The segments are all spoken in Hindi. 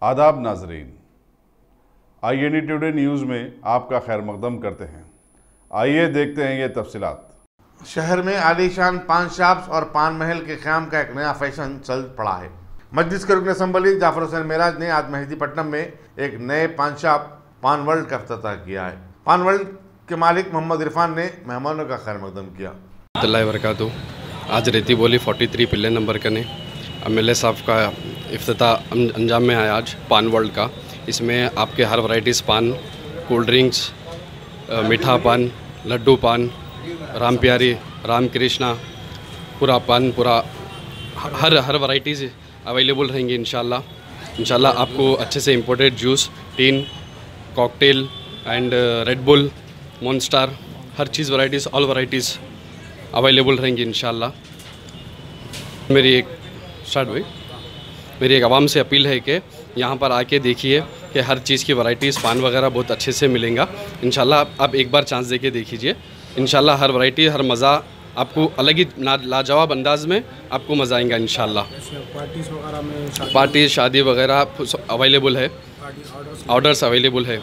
आदाब नाजरीन, INE टुडे न्यूज़ में आपका खैर मकदम करते हैं। आइए देखते हैं ये तफसीलात। शहर में आलीशान पान शॉप्स और पान महल के क़याम का एक नया फैशन चल पड़ा है। मजलिस के रुकन असम्बली जाफर हुसैन मेराज ने आज मेहदीपट्टनम में एक नए पान शॉप पान वर्ल्ड का इफ्तिताह किया है। पान वर्ल्ड के मालिक मोहम्मद इरफान ने मेहमानों का खैर मकदम किया। वरकतु आज रेती बोली 43 पिल्ले नंबर का ने MLA साहब का इफ्तिताह अंजाम में आया आज पान वर्ल्ड का। इसमें आपके हर वैराइटीज़ पान, कोल्ड ड्रिंक्स, मीठा पान, लड्डू पान, राम प्यारी, राम कृष्णा, पूरा पान, पूरा हर वैराइटीज़ अवेलेबल रहेंगी इंशाल्लाह। आपको अच्छे से imported juice, tin, cocktail and red bull, monster, her cheese varieties, all varieties available रहेंगी इंशाल्लाह। मेरी एक आवाम से अपील है कि यहाँ पर आके देखिए कि हर चीज़ की वैराइटीज़ पान वगैरह बहुत अच्छे से मिलेंगे इंशाल्लाह। आप एक बार चांस देके देख लीजिए इंशाल्लाह। हर वैरायटी, हर मज़ा आपको अलग ही लाजवाब अंदाज में आपको मज़ा आएगा इंशाल्लाह। पार्टी शादी वगैरह अवेलेबल है, ऑर्डर्स अवेलेबल है।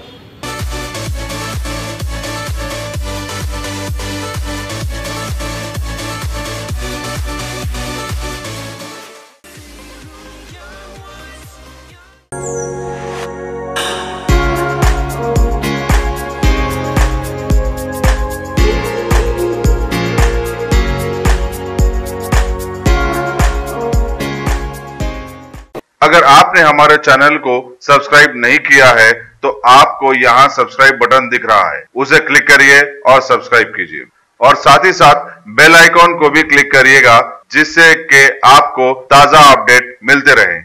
अगर आपने हमारे चैनल को सब्सक्राइब नहीं किया है तो आपको यहाँ सब्सक्राइब बटन दिख रहा है, उसे क्लिक करिए और सब्सक्राइब कीजिए और साथ ही साथ बेल आइकॉन को भी क्लिक करिएगा जिससे कि आपको ताजा अपडेट मिलते रहे।